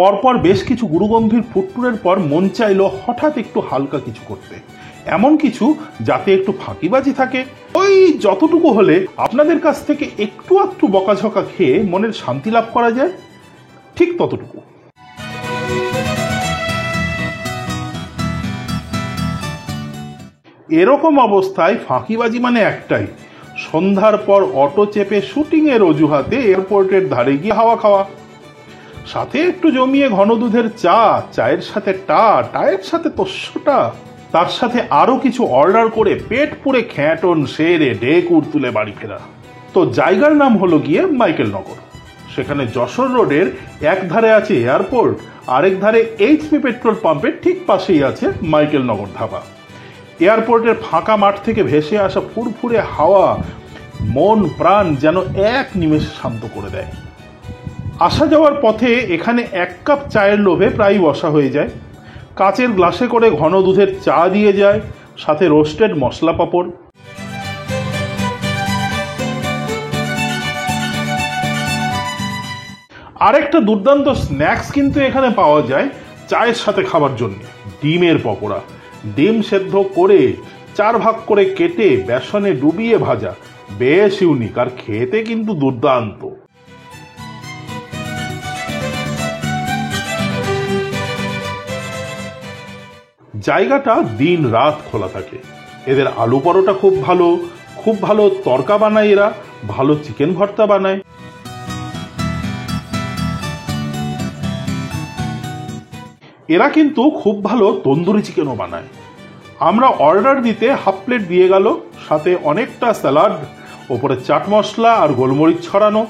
পরপর বেশ কিছু গুরুগম্ভীর ফুটটুরের পর মন চাইলো হঠাৎ একটু হালকা কিছু করতে, এমন কিছু যাতে একটু ফাঁকিবাজি থাকে। ওই যতটুকু হলে আপনাদের কাছ থেকে একটু আধটু বকাঝকা খেয়ে মনের শান্তি লাভ করা যায়, ঠিক ততটুকু। এরকম অবস্থায় ফাঁকিবাজি মানে একটাই, সন্ধ্যার পর অটো চেপে শুটিং এর অজুহাতে এয়ারপোর্টের ধারে গিয়ে হাওয়া খাওয়া, সাথে একটু জমিয়ে ঘন দুধের চা, চায়ের সাথে টায়ের সাথে তোষ্যটা, তার সাথে আরো কিছু অর্ডার করে পেট পুরে খ্যাটন সেরে ঢেকুর তুলে বাড়ি ফেরা। তো জায়গার নাম হলো গিয়ে মাইকেলনগর। সেখানে যশোর রোডের এক ধারে আছে এয়ারপোর্ট, আরেক ধারে এইচপি পেট্রোল পাম্পের ঠিক পাশেই আছে মাইকেলনগর ধাবা। এয়ারপোর্টের ফাঁকা মাঠ থেকে ভেসে আসা ফুরফুরে হাওয়া মন প্রাণ যেন এক নিমেষে শান্ত করে দেয়। আসা যাওয়ার পথে এখানে এক কাপ চায়ের লোভে প্রায় বসা হয়ে যায়। কাচের গ্লাসে করে ঘন দুধের চা দিয়ে যায়, সাথে রোস্টেড মশলা পাঁপড়। আরেকটা দুর্দান্ত স্ন্যাক্স কিন্তু এখানে পাওয়া যায় চায়ের সাথে খাবার জন্য, ডিমের পকোড়া। ডিম সেদ্ধ করে 4 ভাগ করে কেটে বেসনে ডুবিয়ে ভাজা, বেশ ইউনিক আর খেতে কিন্তু দুর্দান্ত। জায়গাটা দিন রাত খোলা থাকে। এদের আলু পরোটা খুব ভালো তরকা বানায়, এরা ভালো চিকেন ভর্তা বানায়। এরা কিন্তু খুব ভালো তন্দুরি চিকেনও বানায়। আমরা অর্ডার দিতে হাফ প্লেট দিয়ে গেল, সাথে অনেকটা স্যালাড, ওপরে চাট মশলা আর গোলমরিচ ছড়ানো।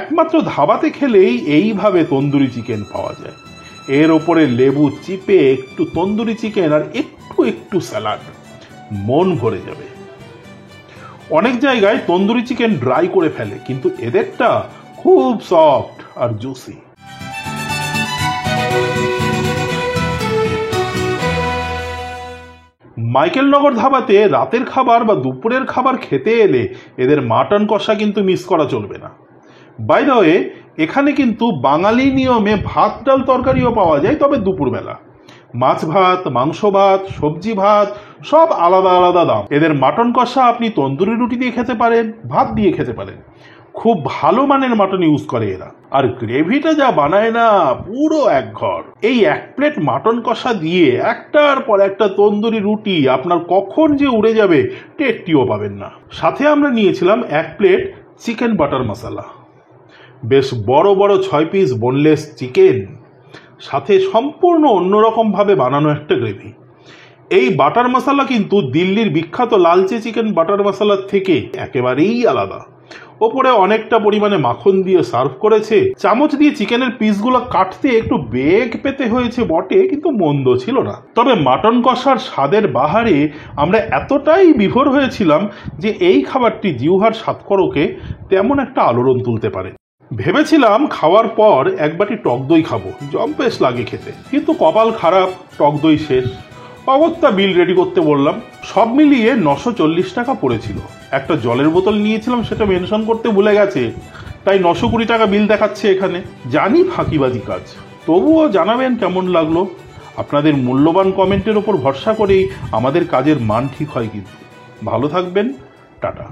একমাত্র ধাবাতে খেলেই এইভাবে তন্দুরি চিকেন পাওয়া যায়। এর ওপরে লেবু চিপে একটু তন্দুরি চিকেন আর একটু স্যালাড, মন ভরে যাবে। অনেক জায়গায় তন্দুরি চিকেন ড্রাই করে ফেলে, কিন্তু এদেরটা খুব সফট আর জুসি। মাইকেলনগর ধাবাতে রাতের খাবার বা দুপুরের খাবার খেতে এলে এদের মাটন কষা কিন্তু মিস করা চলবে না। বাই দ্য ওয়ে, এখানে কিন্তু বাঙালি নিয়মে ভাত ডাল তরকারিও পাওয়া যায়, তবে দুপুরবেলা। মাছ ভাত, মাংস ভাত, সবজি ভাত সব আলাদা আলাদা দাম। এদের মাটন কষা আপনি তন্দুরি রুটি দিয়ে খেতে পারেন, ভাত দিয়ে খেতে পারেন। খুব ভালো মানের মাটন ইউজ করে এরা, আর গ্রেভিটা যা বানায় না, পুরো এক ঘর। এই 1 প্লেট মাটন কষা দিয়ে একটার পর একটা তন্দুরি রুটি আপনার কখন যে উড়ে যাবে টেরটিও পাবেন না। সাথে আমরা নিয়েছিলাম 1 প্লেট চিকেন বাটার মশলা, বেশ বড় 6 পিস বোনলেস চিকেন, সাথে সম্পূর্ণ অন্যরকম ভাবে বানানো একটা গ্রেভি। এই বাটার মশলা কিন্তু দিল্লির বিখ্যাত লালচে চিকেন বাটার মশলার থেকে একেবারেই আলাদা। ওপরে অনেকটা পরিমাণে মাখন দিয়ে সার্ভ করেছে। চামচ দিয়ে চিকেনের পিসগুলো কাটতে একটু বেগ পেতে হয়েছে বটে, কিন্তু মন্দ ছিল না। তবে মাটন কষার স্বাদের বাহারে আমরা এতটাই বিভোর হয়েছিলাম যে এই খাবারটি জিহ্বার স্বাদকরকে তেমন একটা আলোড়ন তুলতে পারে। ভেবেছিলাম খাওয়ার পর 1 বাটি টক দই খাবো, জম্পেশ লাগে খেতে, কিন্তু কপাল খারাপ, টক দই শেষ। অগত্যা বিল রেডি করতে বললাম। সব মিলিয়ে 940 টাকা পড়েছিল। একটা জলের বোতল নিয়েছিলাম, সেটা মেনশন করতে ভুলে গেছে, তাই 920 টাকা বিল দেখাচ্ছে এখানে। জানি ফাঁকিবাজি কাজ, তবুও জানাবেন কেমন লাগলো। আপনাদের মূল্যবান কমেন্টের ওপর ভরসা করেই আমাদের কাজের মান ঠিক হয়। কিন্তু ভালো থাকবেন, টাটা।